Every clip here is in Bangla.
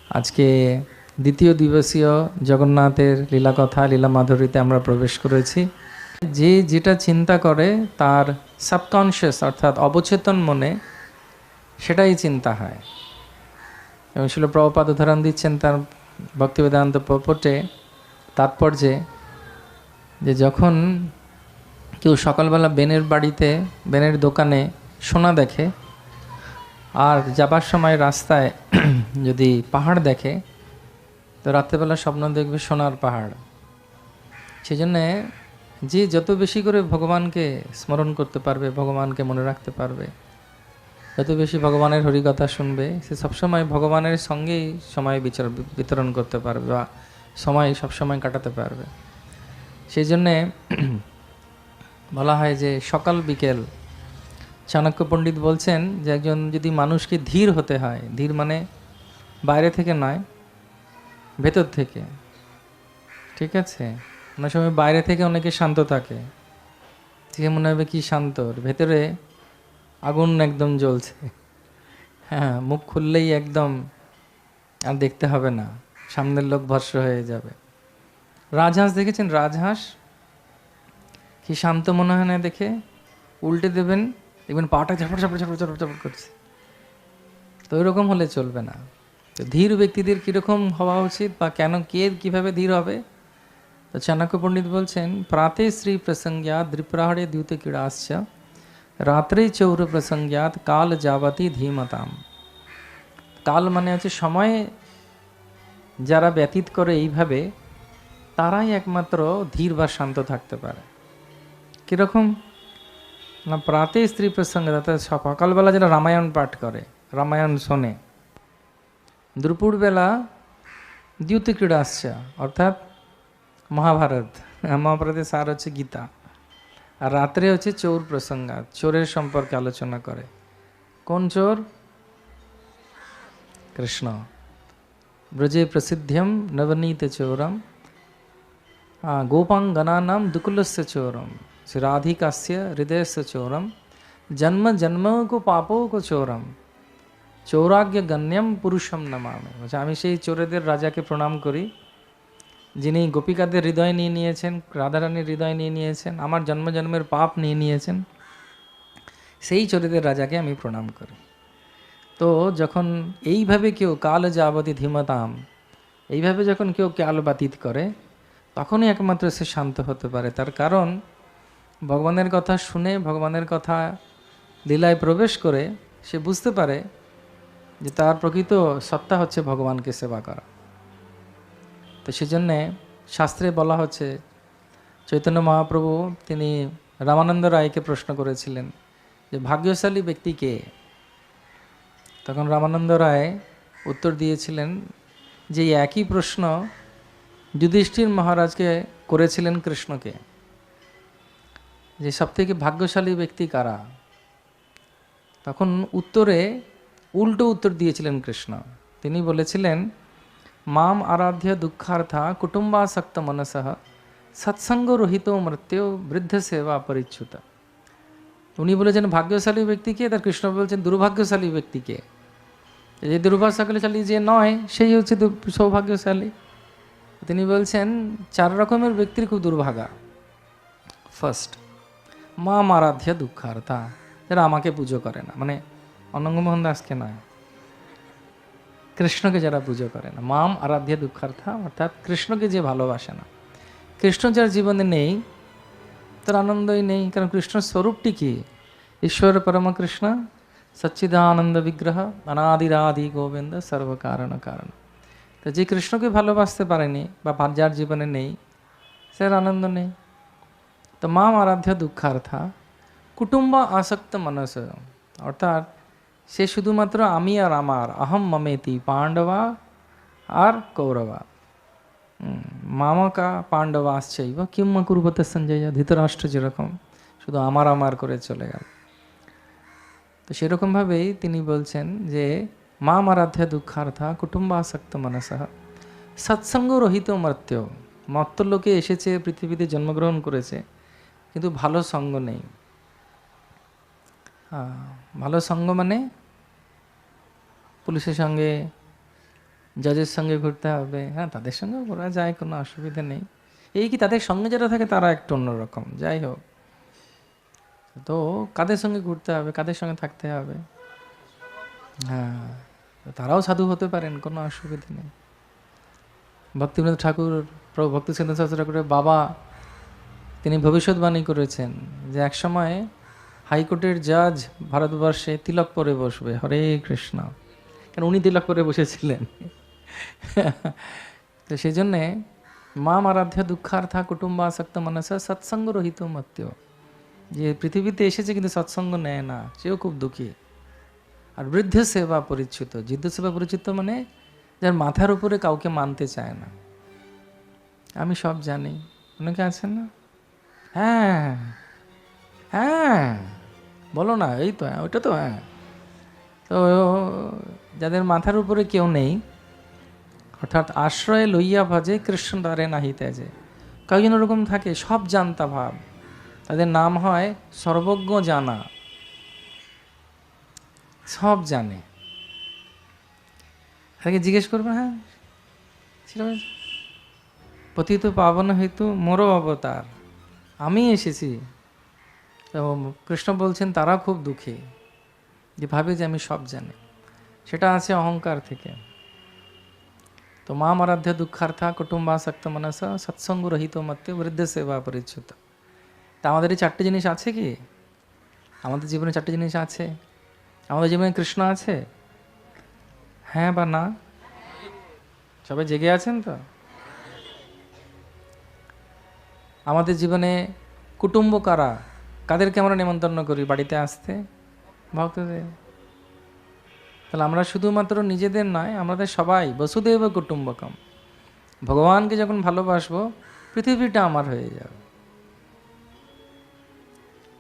আজকে দ্বিতীয় দিবসীয় জগন্নাথের লীলাকথা লীলা মাধুরীতে আমরা প্রবেশ করেছি। যে যেটা চিন্তা করে তার সাবকনশিয়াস অর্থাৎ অবচেতন মনে সেটাই চিন্তা হয়। এবং শিল প্রভুপাদ উদাহরণ দিচ্ছেন তার ভক্তিবেদান্ত পর্পটে তাৎপর্যে, যে যখন কেউ সকালবেলা বেনের বাড়িতে বেনের দোকানে সোনা দেখে আর যাবার সময় রাস্তায় যদি পাহাড় দেখে, তো রাত্রেবেলা স্বপ্ন দেখবে সোনার পাহাড়। সেই জন্যে যে যত বেশি করে ভগবানকে স্মরণ করতে পারবে, ভগবানকে মনে রাখতে পারবে, যত বেশি ভগবানের হরিকথা শুনবে, সে সবসময় ভগবানের সঙ্গেই সময় বিতরণ করতে পারবে বা সময় সবসময় কাটাতে পারবে। সেই জন্যে বলা হয় যে সকাল বিকেল, চাণক্য পণ্ডিত বলছেন যে একজন যদি মানুষকে ধীর হতে হয়, ধীর মানে বাইরে থেকে নয়, ভেতর থেকে, ঠিক আছে? অনেক সময় বাইরে থেকে অনেকে শান্ত থাকে, ঠিক মনে হবে কি শান্ত, ভেতরে আগুন একদম জ্বলছে। হ্যাঁ, মুখ খুললেই একদম আর দেখতে হবে না, সামনের লোক ভস্ম হয়ে যাবে। রাজহাঁস দেখেছেন? রাজহাঁস কি শান্ত মনে হয় না দেখে, উল্টে দেবেন দেখবেন পাটা ঝাপড় ঝাপড় ঝাপড় ঝাপড় ঝাপড় করছে। তো ওইরকম হলে চলবে না। তো ধীর ব্যক্তিদের কীরকম হওয়া উচিত বা কেন, কে কীভাবে ধীর হবে? তো চাণক্য পণ্ডিত বলছেন, প্রাতে শ্রী প্রসঙ্গ্যাত দ্বিপ্রাহড়ে দ্যুত ক্রীড়াশ্চ রাত্রে চৌর প্রসঙ্গ্যাত কাল যাবতী ধীমতাম। কাল মানে হচ্ছে সময়, যারা ব্যতীত করে এইভাবে তারাই একমাত্র ধীর বা শান্ত থাকতে পারে। কীরকম না, প্রাতে স্ত্রী প্রসঙ্গে, অর্থাৎ সকালবেলা যারা রামায়ণ পাঠ করে, রামায়ণ শোনে, দুপুরবেলা দ্যুত ক্রীড়া আসছে অর্থাৎ মহাভারত, মহাভারতের সার হচ্ছে গীতা, আর রাত্রে হচ্ছে চোর প্রসঙ্গাত, চোরের সম্পর্কে আলোচনা করে। কোন চোর? কৃষ্ণ। ব্রজে প্রসিদ্ধম নবনীত চোরম গোপাঙ্গনানাম দুকুলস্য চোরম শ্রী রাধিকাস্য হৃদয়স্য চোরম জন্ম জন্ম কো পাপো কো চোরম চৌরাগ্য গণ্যম পুরুষম নমামি। আমি সেই চোরেদের রাজাকে প্রণাম করি, যিনি গোপিকাদের হৃদয় নিয়ে নিয়েছেন, রাধারানীর হৃদয় নিয়ে নিয়েছেন, আমার জন্মজন্মের পাপ নিয়ে নিয়েছেন, সেই চোরেদের রাজাকে আমি প্রণাম করি। তো যখন এইভাবে কেউ কাল যাবতী ধীমতাম, এইভাবে যখন কেউ কাল বাতিত করে, তখনই একমাত্র সে শান্ত হতে পারে। তার কারণ ভগবানের কথা শুনে, ভগবানের কথা লীলায় প্রবেশ করে সে বুঝতে পারে যে তার প্রকৃত সত্তা হচ্ছে ভগবানকে সেবা করা। তো সেজন্যে শাস্ত্রে বলা হচ্ছে, চৈতন্য মহাপ্রভু তিনি রামানন্দ রায়কে প্রশ্ন করেছিলেন যে ভাগ্যশালী ব্যক্তি কে? তখন রামানন্দ রায় উত্তর দিয়েছিলেন যে একই প্রশ্ন যুধিষ্ঠির মহারাজকে করেছিলেন কৃষ্ণকে, যে সবথেকে ভাগ্যশালী ব্যক্তি কারা? তখন উত্তরে উল্টো উত্তর দিয়েছিলেন কৃষ্ণ। তিনি বলেছিলেন, মাম আরাধ্য দুঃখার্থা কুটুম্বাসক্ত মনসহ সৎসঙ্গ রহিত মৃত্যু বৃদ্ধ সেবা পরিচ্যুত। উনি বলেছেন ভাগ্যশালী ব্যক্তিকে, তার কৃষ্ণ বলছেন দুর্ভাগ্যশালী ব্যক্তিকে। যে দুর্ভাগ্যশালী যে নয় সেই হচ্ছে সৌভাগ্যশালী। তিনি বলছেন 4 রকমের ব্যক্তির খুব দুর্ভাগা। ফার্স্ট, মাম আরাধ্য দুঃখার্থা, যারা আমাকে পুজো করে না, মানে অনঙ্গমোহন দাসকে নয়, কৃষ্ণকে যারা পুজো করে না। মাম আরাধ্য দুঃখার্থা অর্থাৎ কৃষ্ণকে যে ভালোবাসে না। কৃষ্ণ যার জীবনে নেই তার আনন্দই নেই, কারণ কৃষ্ণর স্বরূপটি কি? ঈশ্বর পরম কৃষ্ণ সচ্চিদানন্দ বিগ্রহ অনাদিরাদি গোবিন্দ সর্বকারণ কারণ। তো যে কৃষ্ণকে ভালোবাসতে পারেনি বা যার জীবনে নেই, সে আনন্দ নেই। তো মাম আরাধ্য দুঃখার্থা কুটুম্ব আসক্ত মনস, অর্থাৎ সে শুধুমাত্র আমি আর আমার, অহম মমেতি পাণ্ডবা আর কৌরবা, মামাকা পাণ্ডবা আসছেইব কিম্মা কুরুবতে সঞ্জয়, ধৃতরাষ্ট্র যেরকম শুধু আমার আমার করে চলে গেল। তো সেরকমভাবেই তিনি বলছেন যে মাম আরাধ্য দুঃখার্থা কুটুম্বাসক্ত মনসঃ সৎসঙ্গ রহিত মর্ত্য। মর্ত্য লোকে এসেছে, পৃথিবীতে জন্মগ্রহণ করেছে, কিন্তু ভালো সঙ্গ নেই। ভালো সঙ্গ মানে পুলিশের সঙ্গে জজের সঙ্গে ঘুরতে হবে, হ্যাঁ তাদের সঙ্গে ঘোরা যায়, কোনো অসুবিধা নেই। এই কি তাদের সঙ্গে যারা থাকে তারা একটু অন্যরকম, যাই হোক। তো কাদের সঙ্গে ঘুরতে হবে, কাদের সঙ্গে থাকতে হবে, হ্যাঁ তারাও সাধু হতে পারেন, কোনো অসুবিধা নেই। ভক্তিবিনোদ ঠাকুর, প্রভু ভক্তি সিদ্ধান্ত শাস্ত্রী ঠাকুরের বাবা, তিনি ভবিষ্যৎবাণী করেছেন যে একসময় হাইকোর্টের জাজ ভারতবর্ষে তিলক পরে বসবে, হরে কৃষ্ণ, কারণ উনি তিলক পরে বসেছিলেন। তো সেই জন্যে মাম আরাধ্য দুঃখার্থা কুটুম্বাসক্ত মনসা সৎসঙ্গ রহিত মত্য, যে পৃথিবীতে এসেছে কিন্তু সৎসঙ্গ নেয় না, সেও খুব দুঃখী। আর বৃদ্ধ সেবা পরিচ্যুত, বৃদ্ধ সেবা পরিচিত মানে যার মাথার উপরে কাউকে মানতে চায় না। আমি সব জানি, অনেকে আছেন না, হ্যাঁ হ্যাঁ বলো না, এই তো হ্যাঁ, ওইটা তো হ্যাঁ। তো যাদের মাথার উপরে কেউ নেই, অর্থাৎ আশ্রয় লইয়া ভজে কৃষ্ণ দ্বারে নাহি তেজে, কয়েকজন ওরকম থাকে, সব জানতা ভাব, তাদের নাম হয় সর্বজ্ঞ জানা, সব জানে। তাকে জিজ্ঞেস করবে, হ্যাঁ সেটা পতিত পাবন হেতু মোর অবতার, আমি এসেছি। তো কৃষ্ণ বলছেন তারা খুব দুঃখী, যে ভাবে যে আমি সব জানি, সেটা আছে অহংকার থেকে। তো মাম আরাধ্য দুঃখার্থা কুটুম্বাসক্ত মনসা সৎসঙ্গ রহিত মত্যে বৃদ্ধ সেবা পরিচ্যুত। তা আমাদের এই চারটে জিনিস আছে কি? আমাদের জীবনে চারটে জিনিস আছে? আমাদের জীবনে কৃষ্ণ আছে? হ্যাঁ বা না? সবাই জেগে আছেন তো? আমাদের জীবনে কুটুম্ব কারা? কাদেরকে আমরা নেমন্তন্ন করি বাড়িতে আসতে? ভক্তদের। তাহলে আমরা শুধুমাত্র নিজেদের নয়, আমাদের সবাই বসুদেব কুটুম্বকম। ভগবানকে যখন ভালোবাসবো, পৃথিবীটা আমার হয়ে যাবে,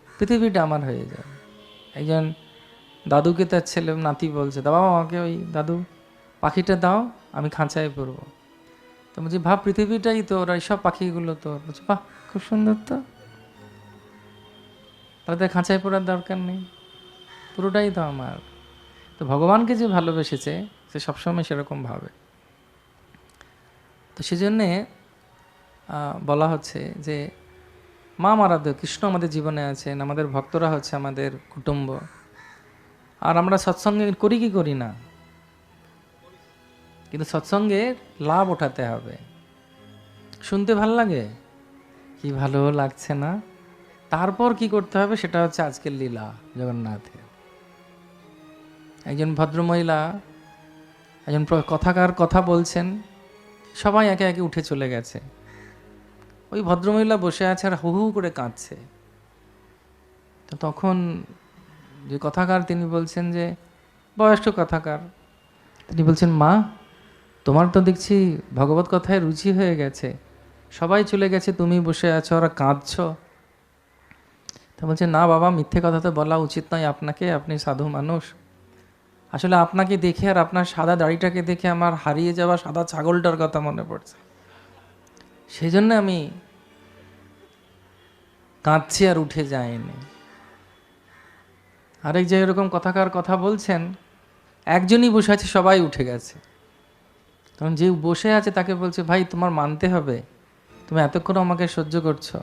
পৃথিবীটা আমার হয়ে যাবে। একজন দাদুকে তার ছেলে নাতি বলছে, দাদা আমাকে ওই দাদু পাখিটা দাও, আমি খাঁচায় পড়বো। তো বলছি ভাব পৃথিবীটাই তো, ওরা সব পাখিগুলো তো। বলছি বাহ খুব সুন্দর, তো তাদের খাঁচায় পড়ার দরকার নেই, পুরোটাই তো আমার। তো ভগবানকে যে ভালোবেসেছে সে সবসময় সেরকম ভাবে। তো সেজন্যে বলা হচ্ছে যে মা আরাধ্য কৃষ্ণ আমাদের জীবনে আছেন, আমাদের ভক্তরা হচ্ছে আমাদের কুটুম্ব। আর আমরা সৎসঙ্গে করি কি করি না, কিন্তু সৎসঙ্গের লাভ ওঠাতে হবে। শুনতে ভাল লাগে কি, ভালো লাগছে না, তারপর কি করতে হবে সেটা হচ্ছে আজকের লীলা জগন্নাথের। একজন ভদ্রমহিলা, একজন কথাকার কথা বলছেন, সবাই একে একে উঠে চলে গেছে। ওই ভদ্রমহিলা বসে আছে আর হু হু করে কাঁদছে। তো তখন যে কথাকার তিনি বলছেন, যে বয়স্ক কথাকার, তিনি বলছেন মা তোমার তো দেখছি ভগবত কথায় রুচি হয়ে গেছে, সবাই চলে গেছে, তুমি বসে আছো আর কাঁদছ। তা বলছে না বাবা, মিথ্যে কথা তো বলা উচিত নয় আপনাকে, আপনি সাধু মানুষ। আসলে আপনাকে দেখে আর আপনার সাদা দাড়িটাকে দেখে আমার হারিয়ে যাওয়া সাদা ছাগলটার কথা মনে পড়ছে, সেই জন্য আমি কাঁদছি আর উঠে যায়নি। আরেক যে এরকম কথাকার কথা বলছেন, একজনই বসে আছে, সবাই উঠে গেছে। তখন যে বসে আছে তাকে বলছে ভাই তোমার মানতে হবে, তুমি এতক্ষণ আমাকে সহ্য করছো।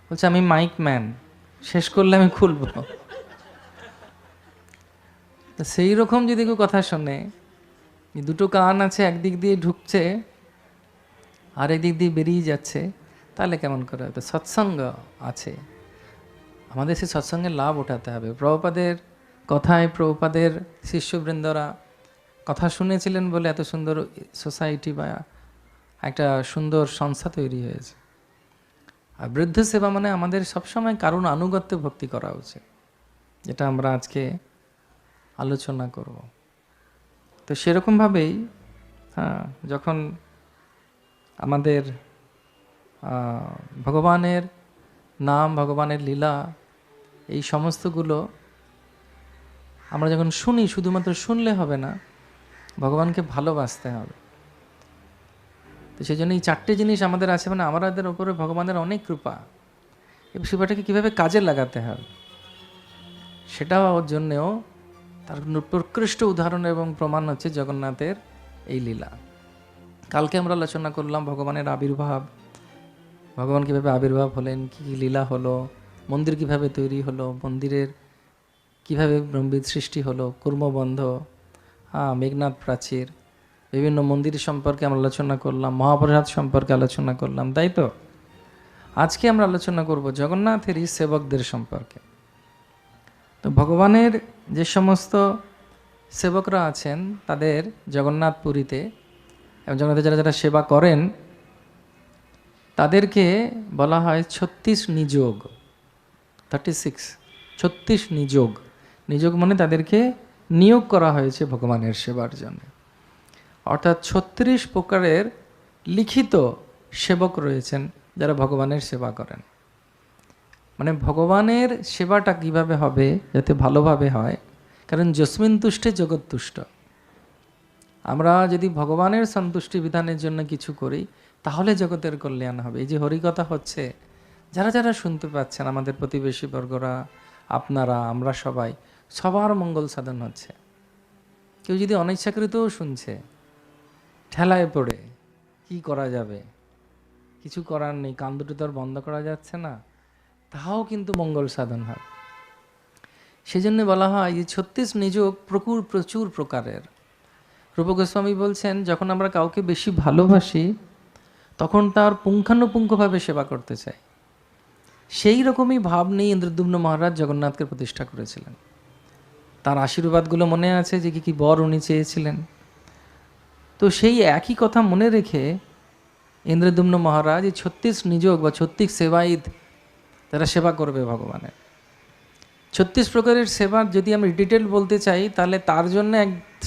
বলছে আমি মাইক ম্যান, শেষ করলে আমি খুলবো। তো সেই রকম যদি কেউ কথা শোনে, দুটো কান আছে, একদিক দিয়ে ঢুকছে আর একদিক দিয়ে বেরিয়ে যাচ্ছে, তাহলে কেমন করে হবে? সৎসঙ্গ আছে, আমাদের সেই সৎসঙ্গের লাভ ওঠাতে হবে। প্রভুপাদের কথায় প্রভুপাদের শিষ্যবৃন্দরা কথা শুনেছিলেন বলে এত সুন্দর সোসাইটি বা একটা সুন্দর সংস্থা তৈরি হয়েছে। আর বৃদ্ধ সেবা মানে আমাদের সবসময় কারণ আনুগত্যে ভক্তি করা উচিত, যেটা আমরা আজকে আলোচনা করব। তো সেরকমভাবেই হ্যাঁ, যখন আমাদের ভগবানের নাম, ভগবানের লীলা, এই সমস্তগুলো আমরা যখন শুনি, শুধুমাত্র শুনলে হবে না, ভগবানকে ভালোবাসতে হবে। তো সেই জন্য এই চারটে জিনিস আমাদের আছে, মানে আমাদের ওপরে ভগবানের অনেক কৃপা। এই কৃপাটাকে কীভাবে কাজে লাগাতে হবে সেটাও ওর জন্যেও তার প্রকৃষ্ট উদাহরণ এবং প্রমাণ হচ্ছে জগন্নাথের এই লীলা। কালকে আমরা আলোচনা করলাম ভগবানের আবির্ভাব, ভগবান কীভাবে আবির্ভাব হলেন, কী কী লীলা হলো, মন্দির কিভাবে তৈরি হলো, মন্দিরের কিভাবে ব্রহ্মবিদ সৃষ্টি হলো, কুর্মবন্ধ, মেঘনাদ প্রাচীর, বিভিন্ন মন্দির সম্পর্কে আমরা আলোচনা করলাম, মহাপ্রসাদ সম্পর্কে আলোচনা করলাম, তাই তো? আজকে আমরা আলোচনা করব জগন্নাথেরই সেবকদের সম্পর্কে। তো ভগবানের যে সমস্ত সেবকরা আছেন তাদের জগন্নাথ পুরীতে এবং জগন্নাথে যারা যারা সেবা করেন তাদেরকে বলা হয় 36 নিযোগ, 36, 36 নিযোগ। নিযোগ মানে তাদেরকে নিয়োগ করা হয়েছে ভগবানের সেবার জন্য। অর্থাৎ 36 প্রকারের লিখিত সেবক রয়েছেন যারা ভগবানের সেবা করেন। মানে ভগবানের সেবাটা কিভাবে হবে যাতে ভালোভাবে হয়, কারণ যস্মিন তুষ্টে জগৎ তুষ্ট। আমরা যদি ভগবানের সন্তুষ্টি বিধানের জন্য কিছু করি তাহলে জগতের কল্যাণ হবে। এই যে হরিকথা হচ্ছে, যারা যারা শুনতে পাচ্ছেন, আমাদের প্রতিবেশী বর্গরা, আপনারা, আমরা সবাই, সবার মঙ্গল সাধন হচ্ছে। কেউ যদি অনিচ্ছাকৃতও শুনছে, ঠেলায় পড়ে কি করা যাবে, কিছু করার নেই, কান দুটো তো আর বন্ধ করা যাচ্ছে না, তাহাও কিন্তু মঙ্গল সাধন হয়। সেজন্য বলা হয় যে 36 নিযোগ প্রচুর প্রকারের। রূপ গোস্বামী বলছেন, যখন আমরা কাউকে বেশি ভালোবাসি তখন তার পুঙ্খানুপুঙ্খভাবে সেবা করতে চাই। সেই রকমই ভাব নিয়ে ইন্দ্রদ্যুম্ন মহারাজ জগন্নাথকে প্রতিষ্ঠা করেছিলেন। তার আশীর্বাদগুলো মনে আছে যে কি কি বর উনি চেয়েছিলেন। তো সেই একই কথা মনে রেখে ইন্দ্রদ্যুম্ন মহারাজ এই 36 নিযোগ বা 36 সেবায়িত যারা সেবা করবে ভগবানের, 36 প্রকারের সেবা যদি আমি ডিটেল বলতে চাই তাহলে তার জন্য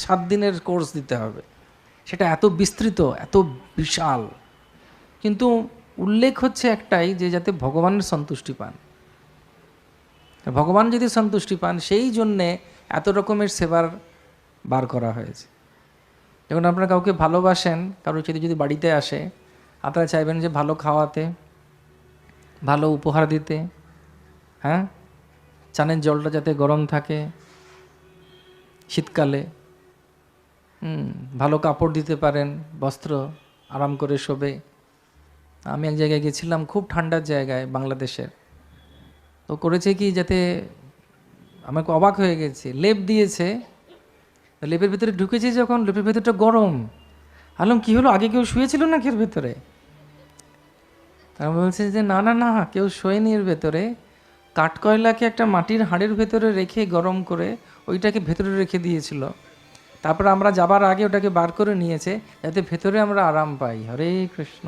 7 দিনের কোর্স দিতে হবে। সেটা এত বিস্তৃত, এত বিশাল, কিন্তু উল্লেখ হচ্ছে একটাই, যে যাতে ভগবানের সন্তুষ্টি পান। ভগবান যদি সন্তুষ্টি পান সেই জন্যে এত রকমের সেবার বার করা হয়েছে। যখন আপনারা কাউকে ভালোবাসেন, কারোর সাথে যদি বাড়িতে আসে, আপনারা চাইবেন যে ভালো খাওয়াতে, ভালো উপহার দিতে, হ্যাঁ, চানের জলটা যাতে গরম থাকে শীতকালে, ভালো কাপড় দিতে পারেন, বস্ত্র, আরাম করে শোবে। আমি এক জায়গায় গেছিলাম, খুব ঠান্ডার জায়গায় বাংলাদেশের, তো করেছে কি, যাতে আমাকে অবাক হয়ে গেছে, লেপ দিয়েছে, লেপের ভেতরে ঢুকেছি যখন, লেপের ভেতরটা গরম। আলম কি হলো, আগে কেউ শুয়েছিল না এর ভেতরে? তারা বলছে যে না না না, কেউ শোয়নি এর ভেতরে, কাঠকয়লাকে একটা মাটির হাঁড়ির ভেতরে রেখে গরম করে ওইটাকে ভেতরে রেখে দিয়েছিল। তারপর আমরা যাবার আগে ওটাকে বার করে নিয়েছে যাতে ভেতরে আমরা আরাম পাই। হরে কৃষ্ণ।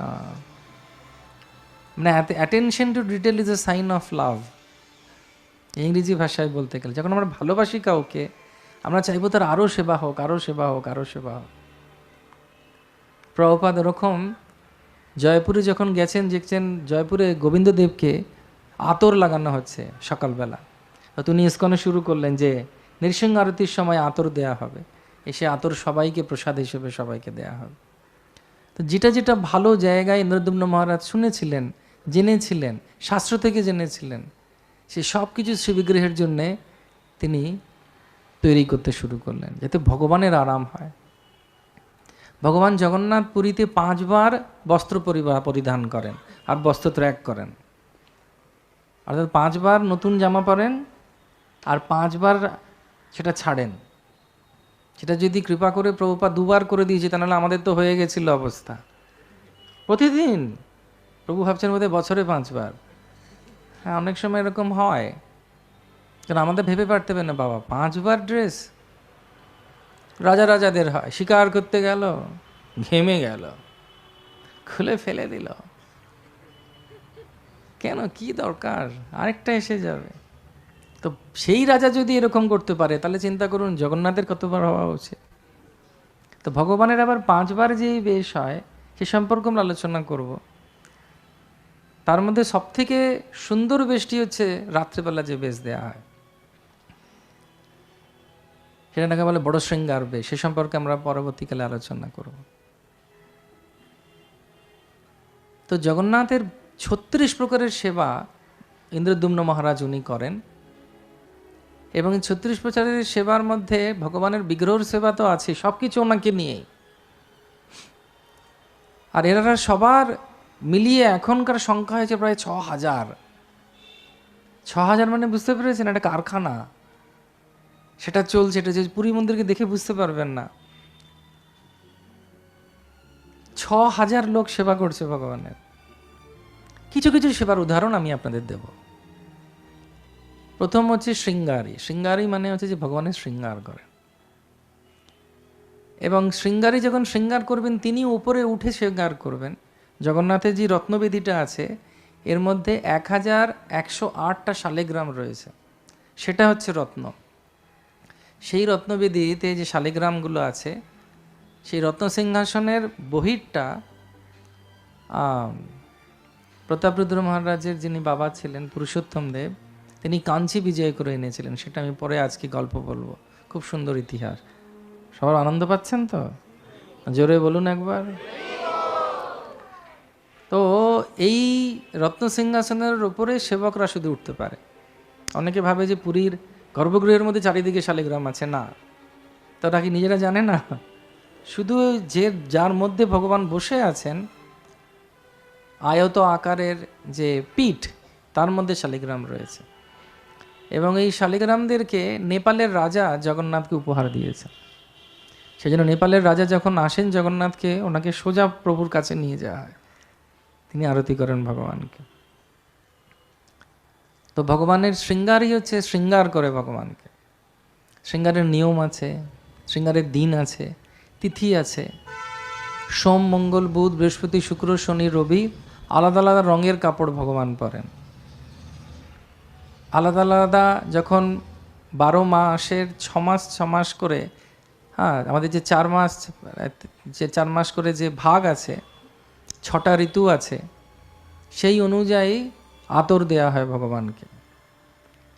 মানে attention to detail is a sign of love, ইংরেজি ভাষায় বলতে গেলে। যখন আমরা ভালোবাসি কাউকে, আমরা চাইবো তার আরও সেবা হোক, আরও সেবা হোক, আরও সেবা হোক। প্রভুপাদ এরকম জয়পুরে যখন গেছেন, দেখছেন জয়পুরে গোবিন্দদেবকে আতর লাগানো হচ্ছে সকালবেলা। তো তিনি ইস্কনে শুরু করলেন যে নৃসিংহ আরতির সময় আতর দেয়া হবে, এসে আতর সবাইকে প্রসাদ হিসেবে সবাইকে দেয়া হবে। তো যেটা যেটা ভালো জায়গায় ইন্দ্রদ্যুম্ন মহারাজ শুনেছিলেন, জেনেছিলেন, শাস্ত্র থেকে জেনেছিলেন, সে সব কিছু শ্রীবিগ্রহের জন্যে তিনি তৈরি করতে শুরু করলেন যাতে ভগবানের আরাম হয়। ভগবান জগন্নাথ পুরীতে 5 বার বস্ত্র পরিধান করেন আর বস্ত্র ত্যাগ করেন। অর্থাৎ 5 বার নতুন জামা পরেন আর 5 বার সেটা ছাড়েন। সেটা যদি কৃপা করে প্রভুপাদ 2 বার করে দিয়েছে, তাহলে আমাদের তো হয়ে গেছিল অবস্থা। প্রতিদিন প্রভু ভাবছেন বোধহয় বছরে 5 বার। হ্যাঁ, অনেক সময় এরকম হয়, কারণ আমাদের ভেবে পারতে পারে না, বাবা 5 বার ড্রেস। রাজাদের হয়, শিকার করতে গেল, ঘেমে গেল, খুলে ফেলে দিল, কেন, কি দরকার, আরেকটা এসে যাবে। তো সেই রাজা যদি এরকম করতে পারে তাহলে চিন্তা করুন জগন্নাথের কতবার হওয়া উচিত। তো ভগবানের আবার 5 বার যেই বেশ হয় সে সম্পর্কে আমরা আলোচনা করব। তার মধ্যে সবথেকে সুন্দর বেশটি হচ্ছে রাত্রেবেলা যে বেশ দেয়া হয়, সেটাকে বলে বড় শৃঙ্গার বেশ। সে সম্পর্কে আমরা পরবর্তীকালে আলোচনা করব। তো জগন্নাথের 36 প্রকারের সেবা ইন্দ্রদ্যুম্ন মহারাজ উনি করেন, এবং 36 প্রকারের সেবার মধ্যে ভগবানের বিগ্রহের সেবা তো আছে, সব কিছু ওনাকে নিয়েই। আর এরা সবার মিলিয়ে এখনকার সংখ্যা হয়েছে প্রায় 6,000। 6,000 মানে বুঝতে পেরেছেন, একটা কারখানা সেটা চলছে। এটা যে পুরী মন্দিরকে দেখে বুঝতে পারবেন না, 6,000 লোক সেবা করছে ভগবানের। কিছু কিছু সেবার উদাহরণ আমি আপনাদের দেব। প্রথম হচ্ছে শৃঙ্গারী। শৃঙ্গারী মানে হচ্ছে যে ভগবানের শৃঙ্গার করেন, এবং শৃঙ্গারী যখন শৃঙ্গার করবেন তিনি উপরে উঠে শৃঙ্গার করবেন। জগন্নাথের যে রত্নবেদিটা আছে এর মধ্যে 1,108টা শালিগ্রাম রয়েছে, সেটা হচ্ছে রত্ন। সেই রত্নবেদিতে যে শালিগ্রামগুলো আছে, সেই রত্ন সিংহাসনের বহিরটা প্রতাপরুদ্র মহারাজের যিনি বাবা ছিলেন পুরুষোত্তম দেব, তিনি কাঞ্চি বিজয় করে এনেছিলেন। সেটা আমি পরে আজকে গল্প বলবো, খুব সুন্দর ইতিহাস। সবার আনন্দ পাচ্ছেন তো? জোরে বলুন একবার। তো এই রত্ন সিংহাসনের উপরে সেবকরা শুধু উঠতে পারে। অনেকে ভাবে যে পুরীর গর্ভগৃহের মধ্যে চারিদিকে শালিগ্রাম আছে, না, তো ওরা কি নিজেরা জানে না? শুধু যার মধ্যে ভগবান বসে আছেন, আয়ত আকারের যে পীঠ, তার মধ্যে শালিগ্রাম রয়েছে। এবং এই শালিগ্রামদেরকে নেপালের রাজা জগন্নাথকে উপহার দিয়েছে। সেই জন্য নেপালের রাজা যখন আসেন জগন্নাথকে, ওনাকে সোজা প্রভুর কাছে নিয়ে যাওয়া হয়, তিনি আরতি করেন ভগবানকে। তো ভগবানের শৃঙ্গারই হচ্ছে শৃঙ্গার করে ভগবানকে। শৃঙ্গারের নিয়ম আছে, শৃঙ্গারের দিন আছে, তিথি আছে। সোম, মঙ্গল, বুধ, বৃহস্পতি, শুক্র, শনি, রবি আলাদা আলাদা রঙের কাপড় ভগবান পরেন। আলাদা আলাদা যখন 12 মাসের 6 মাস 6 মাস করে, হ্যাঁ, আমাদের যে 4 মাস করে যে ভাগ আছে, 6টা ঋতু আছে, সেই অনুযায়ী আতর দেয়া হয় ভগবানকে।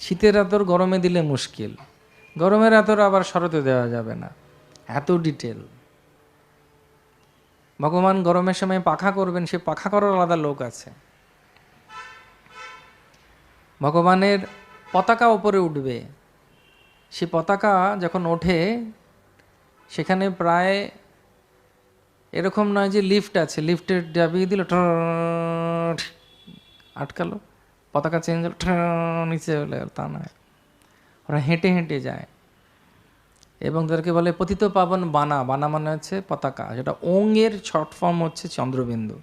শীতের আতর গরমে দিলে মুশকিল, গরমের আতর আবার শরতে দেওয়া যাবে না, এত ডিটেল। ভগবান গরমের সময় পাখা করবেন, সে পাখা করার আলাদা লোক আছে। ভগবানের পতাকা ওপরে উঠবে, সে পতাকা যখন ওঠে সেখানে প্রায় এরকম নয় যে লিফট আছে, লিফটের চাবিয়ে দিল, আটকালো, পতাকা চেঞ্জ হলো, নিচে হলে, তা নয়। ওরা হেঁটে হেঁটে যায় এবং তাদেরকে বলে পতিত পাবন বানা। বানা মানে হচ্ছে পতাকা, যেটা ওঙের শর্ট ফর্ম হচ্ছে চন্দ্রবিন্দু।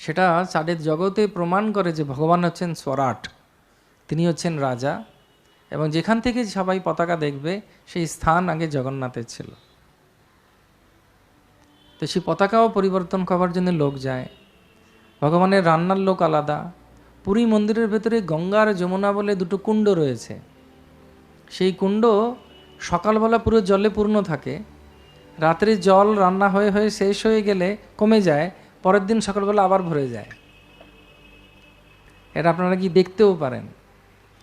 সেটা চাঁদের জগতে প্রমাণ করে যে ভগবান হচ্ছেন স্বরাট, তিনি হচ্ছেন রাজা। এবং যেখান থেকে সবাই পতাকা দেখবে সেই স্থান আগে জগন্নাথের ছিল। তো সেই পতাকাও পরিবর্তন করার জন্য লোক যায়। ভগবানের রান্নার লোক আলাদা। পুরী মন্দিরের ভেতরে গঙ্গা আর যমুনা বলে দুটো কুণ্ড রয়েছে। সেই কুণ্ড সকালবেলা পুরো জলে পূর্ণ থাকে, রাত্রে জল রান্না হয়ে হয়ে শেষ হয়ে গেলে কমে যায়, পরের দিন সকালবেলা আবার ভরে যায়। এটা আপনারা কি দেখতেও পারেন।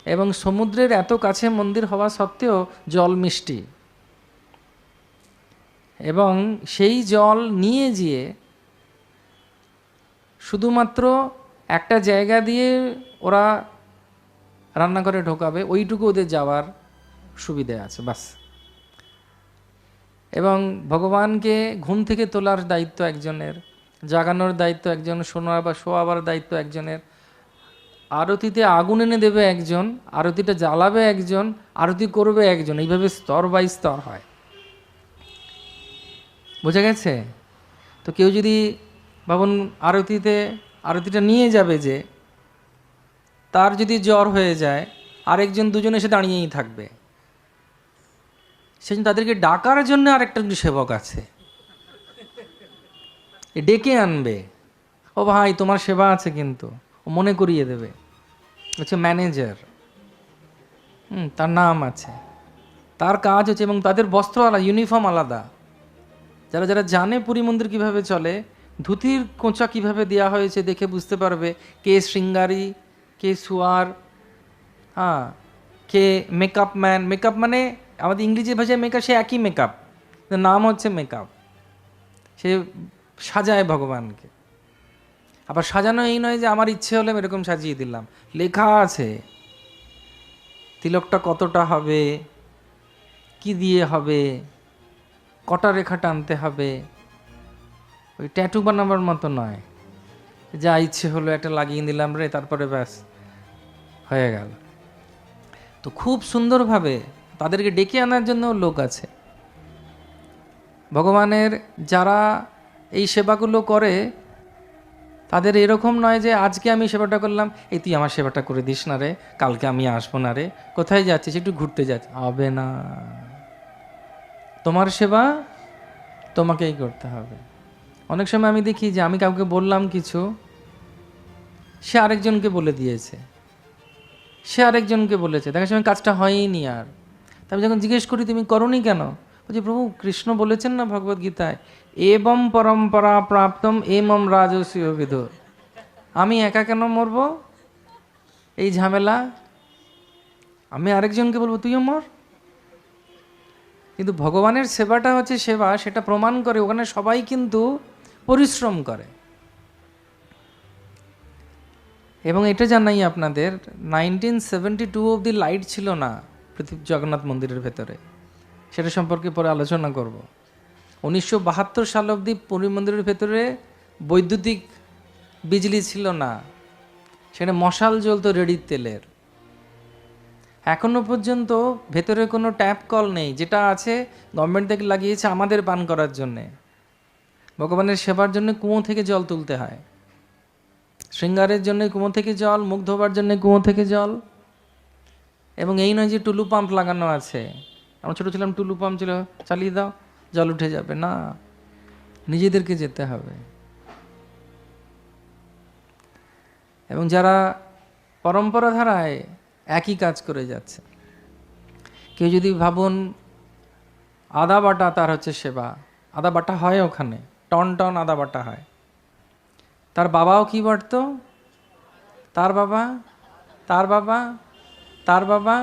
এবং সমুদ্রের এত কাছে মন্দির হওয়া সত্ত্বেও জল মিষ্টি, এবং সেই জল নিয়ে গিয়ে শুধুমাত্র একটা জায়গা দিয়ে ওরা রান্নাঘরে ঢোকাবে, ওইটুকু ওদের যাওয়ার সুবিধা আছে, বাস। এবং ভগবানকে ঘুম থেকে তোলার দায়িত্ব একজনের, জাগানোর দায়িত্ব একজন, শোয়াবার দায়িত্ব একজনের, আরতিতে আগুন এনে দেবে একজন, আরতিটা জ্বালাবে একজন, আরতি করবে একজন। এইভাবে স্তর বাই স্তর হয়, বোঝা গেছে? তো কেউ যদি ভাবুন আরতিটা নিয়ে যাবে, যে তার যদি জ্বর হয়ে যায়, আরেকজন দুজন এসে দাঁড়িয়েই থাকবে। সেজন্য তাদেরকে ডাকার জন্য আরেকটা সেবক আছে, ডেকে আনবে। ও ভাই, তোমার সেবা আছে, কিন্তু ও মনে করিয়ে দেবে, হচ্ছে ম্যানেজার। তার নাম আছে, তার কাজ হচ্ছে, এবং তাদের বস্ত্র আলাদা, ইউনিফর্ম আলাদা। যারা যারা জানে পুরী মন্দির কীভাবে চলে, ধুতির কোঁচা কীভাবে দেওয়া হয়েছে দেখে বুঝতে পারবে কে শৃঙ্গারী, কে সুয়ার, হ্যাঁ, কে মেকআপ ম্যান। মেকআপ মানে আমাদের ইংরেজি ভাষায় মেকআপ, সে একই মেকআপ, নাম হচ্ছে মেকআপ। সে সাজায় ভগবানকে। আবার সাজানো এই নয় যে আমার ইচ্ছে হলে এরকম সাজিয়ে দিলাম, লেখা আছে তিলকটা কতটা হবে, কি দিয়ে হবে, কটা রেখা টানতে হবে, ওই ট্যাটু বানাবার মতো নয়, যা ইচ্ছে হলো একটা লাগিয়ে দিলাম রে, তারপরে ব্যাস হয়ে গেল। তো খুব সুন্দরভাবে তাদেরকে ডেকে আনার জন্য লোক আছে। ভগবানের যারা এই সেবাগুলো করে তাদের এরকম নয় যে আজকে আমি সেবাটা করলাম, এই তুই আমার সেবাটা করে দিস না রে, কালকে আমি আসবো না রে, কোথায় যাচ্ছিস, একটু ঘুরতে যাচ্ছি, হবে না, তোমার সেবা তোমাকেই করতে হবে। অনেক সময় আমি দেখি যে আমি কাউকে বললাম কিছু, সে আরেকজনকে বলে দিয়েছে, সে আরেকজনকে বলেছে, দেখার সময় কাজটা হয়নি। আর আমি যখন জিজ্ঞেস করি তুমি করনি কেন, বলছি প্রভু কৃষ্ণ বলেছেন না ভগবদ গীতায়, এবম পরম্পরা প্রাপ্তম এমম রাজস্বীয় বিধ, আমি একা কেন মরবো এই ঝামেলা, আমি আরেকজনকে বলবো তুইও মর। কিন্তু ভগবানের সেবাটা হচ্ছে সেবা, সেটা প্রমাণ করে ওখানে সবাই কিন্তু পরিশ্রম করে। এবং এটা জানাই আপনাদের, 1972 অবধি লাইট ছিল না পৃথিবী জগন্নাথ মন্দিরের ভেতরে, সেটা সম্পর্কে পরে আলোচনা করব। 1972 সাল অবধি পুরী মন্দিরের ভেতরে বৈদ্যুতিক বিজলি ছিল না, সেখানে মশাল জ্বলতো রেডির তেলের। এখনো পর্যন্ত ভেতরে কোনো ট্যাপ কল নেই, যেটা আছে গভর্নমেন্ট থেকে লাগিয়েছে আমাদের পান করার জন্যে। ভগবানের সেবার জন্য কুয়ো থেকে জল তুলতে হয়, শৃঙ্গারের জন্য কুয়ো থেকে জল, মুখ ধোবার জন্য কুয়ো থেকে জল। এবং এই নয় যে টুলু পাম্প লাগানো আছে, আমরা ছোটো ছিলাম টুলু পাম্প ছিল, চালিয়ে দাও জল উঠে যাবে, না, নিজেদেরকে যেতে হবে। এবং যারা পরম্পরা ধারায় একই কাজ করে যাচ্ছে, কেউ যদি ভাবুন আদা বাটা তার হচ্ছে সেবা, আদা বাটা হয় ওখানে, টন টন আদা বাটা হয়। তার বাবাও কি বাটত, তার বাবা, তার বাবা, তার বাবা,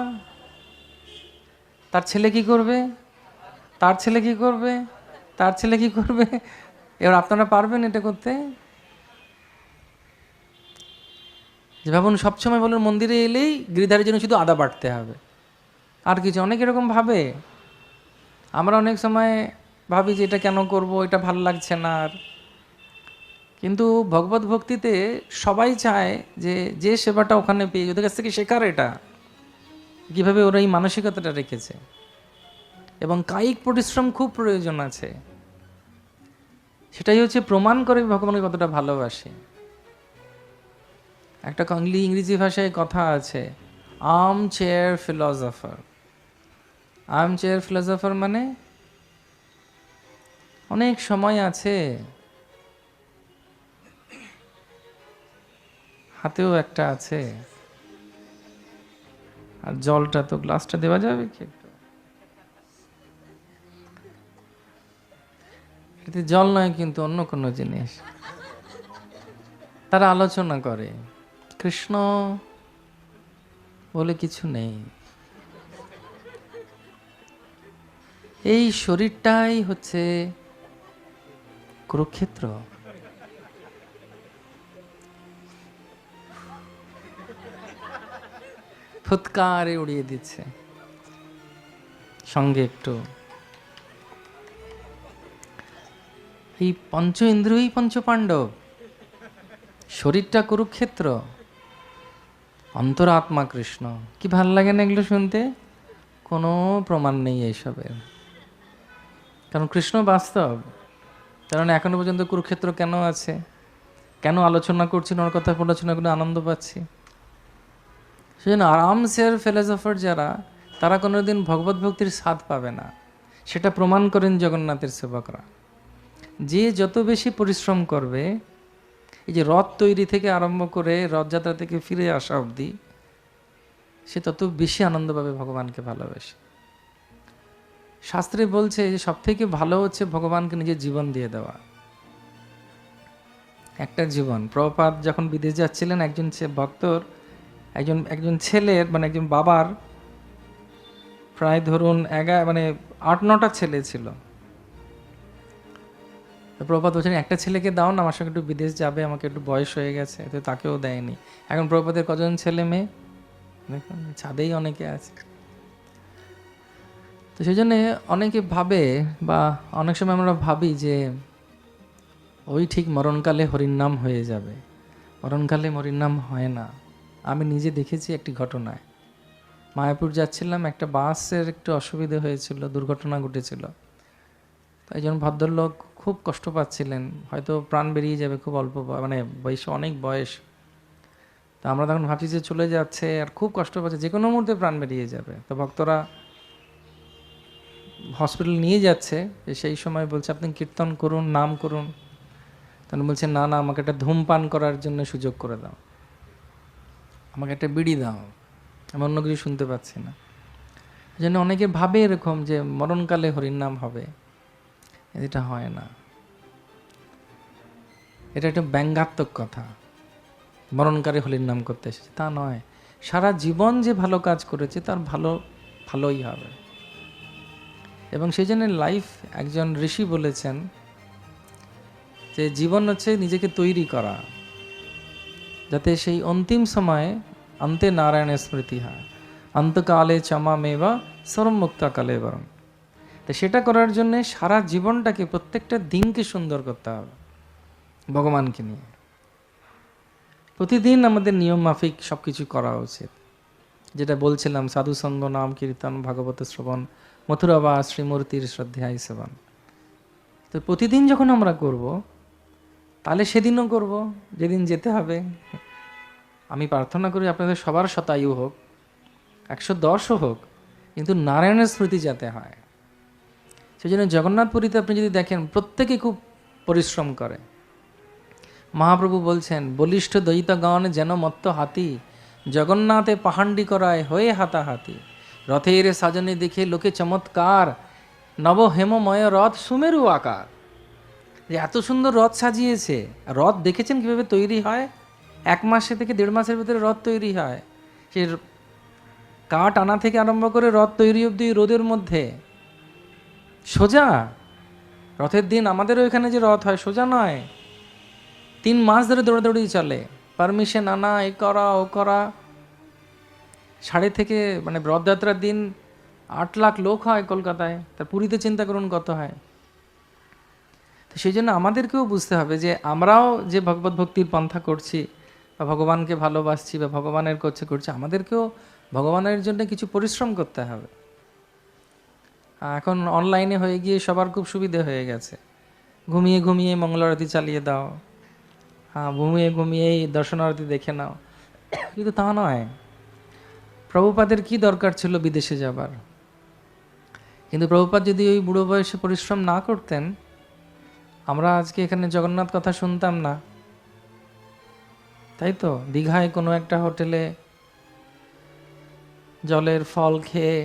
তার ছেলে কি করবে, তার ছেলে কি করবে, তার ছেলে কি করবে। এবার আপনারা পারবেন এটা করতে? যে ভাবুন সবসময় বলুন মন্দিরে এলেই গিরিধারের জন্য শুধু আদা বাটতে হবে, আর কিছু, অনেক এরকম ভাবে। আমরা অনেক সময় ভাবি যে এটা কেন করব, এটা ভালো লাগছে না আর। কিন্তু ভগবত ভক্তিতে সবাই চায় যে যে সেবাটা ওখানে পেয়ে ওদের কাছ থেকে শেখার, এটা কীভাবে ওরা এই মানসিকতাটা রেখেছে। এবং কায়িক পরিশ্রম খুব প্রয়োজন আছে, সেটাই হচ্ছে প্রমাণ করে ভগবানকে কতটা ভালোবাসে। একটা ইংরেজি ভাষায় কথা আছে, arm chair philosopher. Arm chair philosopher মানে অনেক সময় আছে, হাতেও একটা আছে, আর জলটা তো গ্লাসটা দেওয়া যাবে কি একটু, এতে জল নয় কিন্তু অন্য কোনো জিনিস। তারা আলোচনা করে কৃষ্ণ বলে কিছু নেই, এই শরীরটাই হচ্ছে কুরুক্ষেত্র। ফুৎকারে উড়িয়ে দিচ্ছে, সঙ্গে একটু এই পঞ্চ ইন্দ্রিয়ই পঞ্চ পাণ্ডব, শরীরটা কুরুক্ষেত্র, অন্তরাত্মা কৃষ্ণ। কি ভাল লাগে না এগুলো শুনতে? কোনো প্রমাণ নেই এইসবের, কারণ কৃষ্ণ বাস্তব। কারণ এখনো পর্যন্ত কুরুক্ষেত্র কেন আছে, কেন আলোচনা করছি, ওর কথা আলোচনা করে আনন্দ পাচ্ছি। সেজন্য আরামসের ফিলসফার যারা, তারা কোনোদিন ভগবত ভক্তির স্বাদ পাবে না, সেটা প্রমাণ করেন জগন্নাথের সেবকরা। যে যত বেশি পরিশ্রম করবে, এই যে রথ তৈরি থেকে আরম্ভ করে রথযাত্রা থেকে ফিরে আসা অবধি, সে তত বেশি আনন্দ পাবে ভগবানকে ভালোবেসে। শাস্ত্রে বলছে যে সব থেকে ভালো হচ্ছে ভগবানকে নিজের জীবন দিয়ে দেওয়া। একটা জীবন, প্রভুপাদ যখন বিদেশ যাচ্ছিলেন, একজন ভক্তর একজন ছেলের মানে একজন বাবার প্রায় ধরুন 8-9টা ছেলে ছিল। প্রভুপাদ বলছেন একটা ছেলেকে দাও না, আমার সঙ্গে একটু বিদেশ যাবে, আমাকে একটু বয়স হয়ে গেছে, তো তাকেও দেয়নি। এখন প্রভুপাদের কজন ছেলে মেয়ে দেখুন, ছাদেই অনেকে আছে। তো সেই জন্যে অনেকে ভাবে, বা অনেক সময় আমরা ভাবি যে ওই ঠিক মরণকালে হরির নাম হয়ে যাবে। মরণকালে হরির নাম হয় না। আমি নিজে দেখেছি একটি ঘটনায়। মায়াপুর যাচ্ছিলাম, একটা বাসের একটু অসুবিধা হয়েছিল, দুর্ঘটনা ঘটেছিল। তাই একজন ভদ্রলোক খুব কষ্ট পাচ্ছিলেন, হয়তো প্রাণ বেরিয়ে যাবে, খুব অল্প মানে বয়স, অনেক বয়স। তা আমরা তখন ভাবছি যে চলে যাচ্ছে আর খুব কষ্ট পাচ্ছে, যে কোনো মুহূর্তে প্রাণ বেরিয়ে যাবে। তো ভক্তরা হসপিটাল নিয়ে যাচ্ছে, সেই সময় বলছে আপনি কীর্তন করুন, নাম করুন। তখন বলছে না না, আমাকে একটা ধূমপান করার জন্য সুযোগ করে দাও, আমাকে একটা বিড়ি দাও, আমি অন্য কিছু শুনতে পাচ্ছি না। এই জন্য অনেকে ভাবে এরকম যে মরণকালে হরির নাম হবে, এটা হয় না। এটা একটা ব্যঙ্গাত্মক কথা, মরণকালে হরির নাম করতে এসেছে তা নয়। সারা জীবন যে ভালো কাজ করেছে তার ভালোই হবে। এবং সেই জন্য লাইফ, একজন ঋষি বলেছেন যে জীবন হচ্ছে নিজেকে তৈরি করা, যাতে সেই অন্তিম সময়ে অন্তে নারায়ণের স্মৃতি হয়। অন্তকালে চমা মেবা সর্বমুক্তাকালে বরং। তো সেটা করার জন্যে সারা জীবনটাকে, প্রত্যেকটা দিনকে সুন্দর করতে হবে ভগবানকে নিয়ে। প্রতিদিন আমাদের নিয়ম মাফিক সব কিছু করা উচিত। যেটা বলছিলাম, সাধুসঙ্গ, নাম কীর্তন, ভাগবত শ্রবণ, মথুরাবাস, শ্রীমূর্তির শ্রদ্ধায় সেবন। তো প্রতিদিন যখন আমরা করব, তাহলে সেদিনও করব যেদিন যেতে হবে। আমি প্রার্থনা করি আপনাদের সবার শতায়ু হোক, 110ও হোক, কিন্তু নারায়ণের স্মৃতি যাতে হয়। সেই জন্য জগন্নাথপুরীতে আপনি যদি দেখেন, প্রত্যেকে খুব পরিশ্রম করে। মহাপ্রভু বলছেন, বলিষ্ঠ দৈত্যগণ যেন মত্ত হাতি, জগন্নাথে পাহান্ডি করায় হয়ে হাতাহাতি। রথের সাজনে দেখে লোকে চমৎকার, নব হেমময় রথ সুমেরু আকার। যে এত সুন্দর রথ সাজিয়েছে। রথ দেখেছেন কিভাবে তৈরি হয়? 1 মাসে থেকে 1.5 মাসের ভিতরে রথ তৈরি হয়। সে কাঠ আনা থেকে আরম্ভ করে রথ তৈরি অবধি রোদের মধ্যে, সোজা। রথের দিন আমাদেরও এখানে যে রথ হয়, সোজা নয়। 3 মাস ধরে দৌড়াদৌড়ি চলে, পারমিশন আনা, এ করা ও করা। থেকে মানে রথযাত্রার দিন 8 লাখ লোক হয় কলকাতায়, তার পুরীতে চিন্তা করুন কত হয়। তো সেই জন্য আমাদেরকেও বুঝতে হবে যে আমরাও যে ভগবত ভক্তির পন্থা করছি, বা ভগবানকে ভালোবাসছি, বা ভগবানের করছি, আমাদেরকেও ভগবানের জন্য কিছু পরিশ্রম করতে হবে। এখন অনলাইনে হয়ে গিয়ে সবার খুব সুবিধে হয়ে গেছে। ঘুমিয়ে ঘুমিয়ে মঙ্গলারতি চালিয়ে দাও, হ্যাঁ, ঘুমিয়ে ঘুমিয়েই দর্শনারতি দেখে নাও। কিন্তু তা নয়। প্রভুপাদের কি দরকার ছিল বিদেশে যাবার? কিন্তু প্রভুপাদ যদি ওই বুড়ো বয়সে পরিশ্রম না করতেন, আমরা আজকে এখানে জগন্নাথ কথা শুনতাম না, তাই তো? দীঘায় কোনো একটা হোটেলে জলের ফল খেয়ে,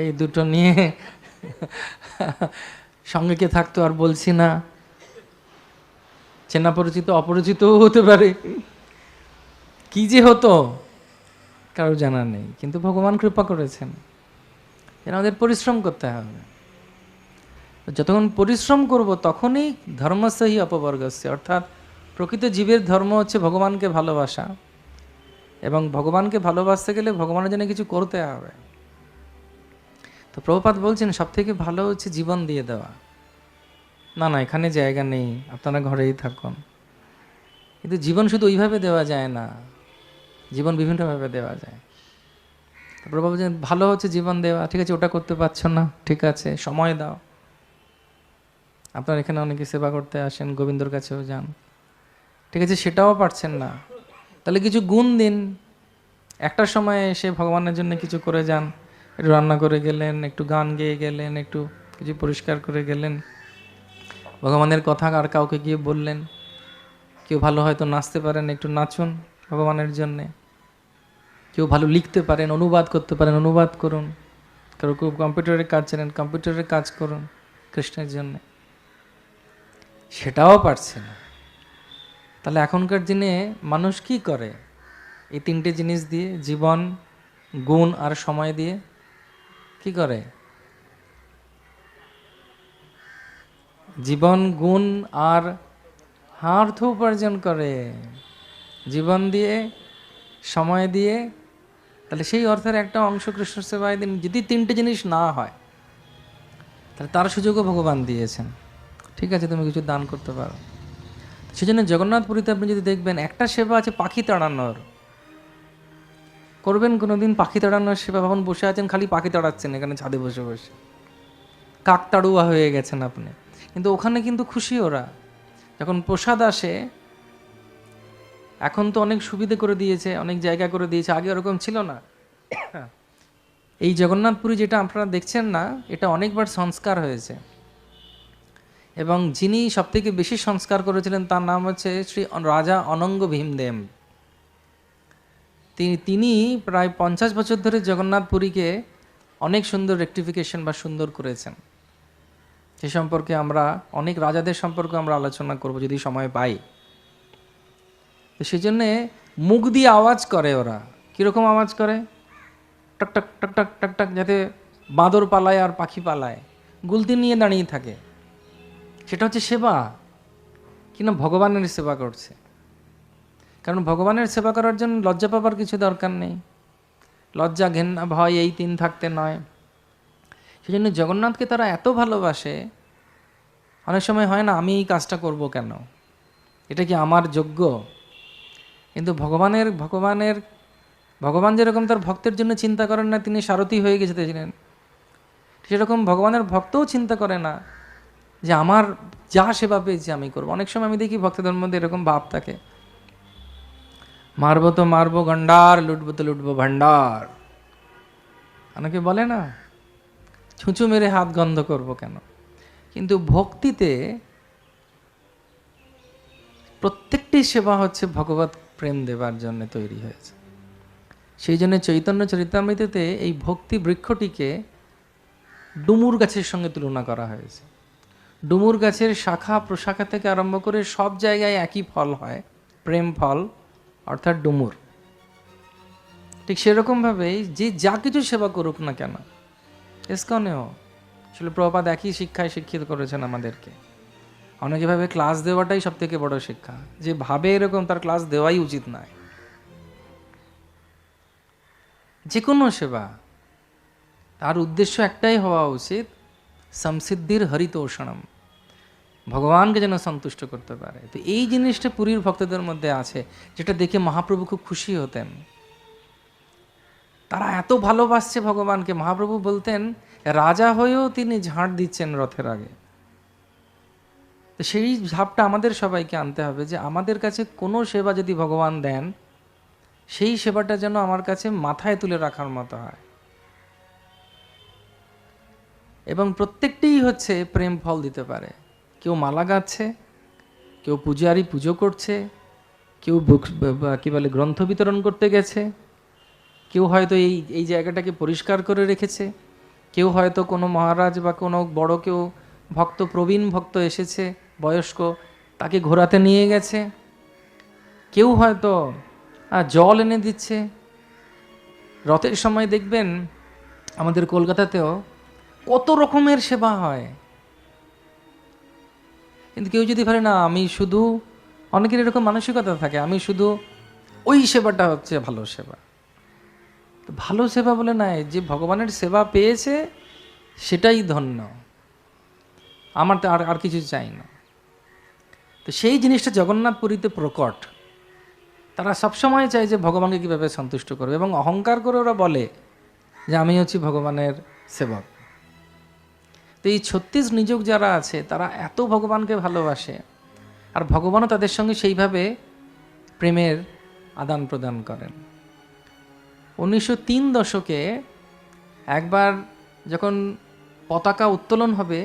এই দুটো নিয়ে সঙ্গে কে থাকতো আর বলছি না, চেনা পরিচিত অপরিচিতও হতে পারে, কি যে হতো কারো জানা নেই। কিন্তু ভগবান কৃপা করেছেন, এর আমাদের পরিশ্রম করতে হবে। যতক্ষণ পরিশ্রম করব তখনই ধর্মস্যহি অপবর্গস্য, অর্থাৎ প্রকৃত জীবের ধর্ম হচ্ছে ভগবানকে ভালোবাসা। এবং ভগবানকে ভালোবাসতে গেলে ভগবানের জন্য কিছু করতে হবে। তো প্রভুপাদ বলছেন সব থেকে ভালো হচ্ছে জীবন দিয়ে দেওয়া। না না, এখানে জায়গা নেই, আপনারা ঘরেই থাকুন। কিন্তু জীবন শুধু ওইভাবে দেওয়া যায় না, জীবন বিভিন্নভাবে দেওয়া যায়। প্রভুপাদ বলছেন ভালো হচ্ছে জীবন দেওয়া। ঠিক আছে, ওটা করতে পারছো না, ঠিক আছে, সময় দাও। আপনার এখানে অনেকে সেবা করতে আসেন, গোবিন্দর কাছেও যান, ঠিক আছে, সেটাও পারছেন না, তাহলে কিছু গুণ দিন। একটা সময়ে এসে ভগবানের জন্য কিছু করে যান, একটু রান্না করে গেলেন, একটু গান গেয়ে গেলেন, একটু কিছু পরিষ্কার করে গেলেন, ভগবানের কথা আর কাউকে গিয়ে বললেন। কেউ ভালো হয়তো নাচতে পারেন, একটু নাচুন ভগবানের জন্যে। কেউ ভালো লিখতে পারেন, অনুবাদ করতে পারেন, অনুবাদ করুন। কেউ কেউ কম্পিউটারের কাজ জানেন, কম্পিউটারের কাজ করুন কৃষ্ণের জন্যে। সেটাও পারছে না। তাহলে এখনকার দিনে মানুষ কি করে? এই 3টে জিনিস দিয়ে, জীবন, গুণ আর সময় দিয়ে কি করে? জীবন, গুণ আর অর্থ উপার্জন করে। জীবন দিয়ে, সময় দিয়ে। তাহলে সেই অর্থের একটা অংশ কৃষ্ণ সেবায় দিন। যদি 3টে জিনিস না হয়, তাহলে তার সুযোগও ভগবান দিয়েছেন। ঠিক আছে, তুমি কিছু দান করতে পারো। সেজন্য জগন্নাথপুরীতে আপনি যদি দেখবেন একটা সেবা আছে পাখি তাড়ানোর। করবেন কোনোদিন পাখি তাড়ানোর সেবা? ভাবুন, বসে আছেন খালি পাখি তাড়াচ্ছেন এখানে ছাদে বসে বসে, কাক তাড়ুয়া হয়ে গেছেন আপনি। কিন্তু ওখানে কিন্তু খুশি ওরা। যখন প্রসাদ আসে, এখন তো অনেক সুবিধে করে দিয়েছে, অনেক জায়গা করে দিয়েছে, আগে ওরকম ছিল না। এই জগন্নাথপুরী যেটা আপনারা দেখছেন না, এটা অনেকবার সংস্কার হয়েছে, এবং যিনি সবথেকে বেশি সংস্কার করেছিলেন তার নাম হচ্ছে শ্রী রাজা অনঙ্গ ভীমদেব। তিনি প্রায় 50 বছর ধরে জগন্নাথপুরীকে অনেক সুন্দর রেকটিফিকেশন বা সুন্দর করেছেন। সে সম্পর্কে আমরা অনেক রাজাদের সম্পর্কে আমরা আলোচনা করব যদি সময় পাই। তো সেই জন্যে মুখ দিয়ে আওয়াজ করে ওরা। কীরকম আওয়াজ করে? টক টক টক টক টক টক, যাতে বাঁদর পালায় আর পাখি পালায়, গুলতি নিয়ে দাঁড়িয়ে থাকে। সেটা হচ্ছে সেবা, কিনা ভগবানের সেবা করছে। কারণ ভগবানের সেবা করার জন্য লজ্জা পাবার কিছু দরকার নেই। লজ্জা, ঘেন্না, ভয় এই তিন থাকতে নয়। সেই জন্য জগন্নাথকে তারা এত ভালোবাসে। অনেক সময় হয় না, আমি এই কাজটা করব কেন, এটা কি আমার যোগ্য? কিন্তু ভগবান যেরকম তার ভক্তের জন্য চিন্তা করেন না, তিনি সারথি হয়ে গেছিলেন, সেরকম ভগবানের ভক্তও চিন্তা করে না যে আমার যা সেবা পেয়েছি আমি করবো। অনেক সময় আমি দেখি ভক্তদের মধ্যে এরকম ভাব থাকে, মারবো তো মারবো গন্ডার, লুটবো তো লুটবো ভান্ডার। অনেকে বলে না, ছুঁচু মেরে হাত গন্ধ করব কেন। কিন্তু ভক্তিতে প্রত্যেকটি সেবা হচ্ছে ভগবত প্রেম দেবার জন্য তৈরি হয়েছে। সেই জন্য চৈতন্য চরিতামৃততে এই ভক্তি বৃক্ষটিকে ডুমুর গাছের সঙ্গে তুলনা করা হয়েছে। ডুমুর গাছের শাখা প্রশাখা থেকে আরম্ভ করে সব জায়গায় একই ফল হয়, প্রেম ফল, অর্থাৎ ডুমুর। ঠিক সেরকমভাবেই যে যা কিছু সেবা করুক না কেন, ইসকনেও আসলে প্রভুপাদ একই শিক্ষায় শিক্ষিত করেছেন আমাদেরকে। অনেকে ভাবে ক্লাস দেওয়াটাই সব থেকে বড় শিক্ষা। যে ভাবে এরকম, তার ক্লাস দেওয়াই উচিত নয়। যে কোনো সেবা তার উদ্দেশ্য একটাই হওয়া উচিত, সংসিদ্ধির হরিতোষণম, ভগবানকে যেন সন্তুষ্ট করতে পারে। তো এই জিনিসটা পুরীর ভক্তদের মধ্যে আছে, যেটা দেখে মহাপ্রভু খুব খুশি হতেন। তারা এত ভালোবাসছে ভগবানকে, মহাপ্রভু বলতেন রাজা হয়েও তিনি ঝাঁট দিচ্ছেন রথের আগে। তো সেই ভাবটা আমাদের সবাইকে আনতে হবে যে আমাদের কাছে কোনো সেবা যদি ভগবান দেন, সেই সেবাটা যেন আমার কাছে মাথায় তুলে রাখার মতো হয়, এবং প্রত্যেকটিই হচ্ছে প্রেম ফল দিতে পারে। কেউ মালা গাচ্ছে, কেউ পূজারি পুজো করছে, কেউ কী বলে গ্রন্থ বিতরণ করতে গেছে, কেউ হয়তো এই জায়গাটাকে পরিষ্কার করে রেখেছে, কেউ হয়তো কোনো মহারাজ বা কোনো বড় কেউ ভক্ত, প্রবীণ ভক্ত এসেছে বয়স্ক, তাকে ঘোরাতে নিয়ে গেছে, কেউ হয়তো জল এনে দিচ্ছে। রথের সময় দেখবেন আমাদের কলকাতাতেও কত রকমের সেবা হয়। কিন্তু কেউ যদি ভাবে না আমি শুধু, অনেকের এরকম মানসিকতা থাকে, আমি শুধু ওই সেবাটা হচ্ছে ভালো সেবা। তো ভালো সেবা বলে নাই, যে ভগবানের সেবা পেয়েছে সেটাই ধন্য, আমার তো আর কিছু চাই না। তো সেই জিনিসটা জগন্নাথপুরীতে প্রকট। তারা সবসময় চায় যে ভগবানকে কীভাবে সন্তুষ্ট করবে, এবং অহংকার করে ওরা বলে যে আমি হচ্ছি ভগবানের সেবক। তো এই 36 নিযোগ যারা আছে তারা এত ভগবানকে ভালোবাসে, আর ভগবানও তাদের সঙ্গে সেইভাবে প্রেমের আদান প্রদান করেন। 1903 দশকে একবার যখন পতাকা উত্তোলন হবে,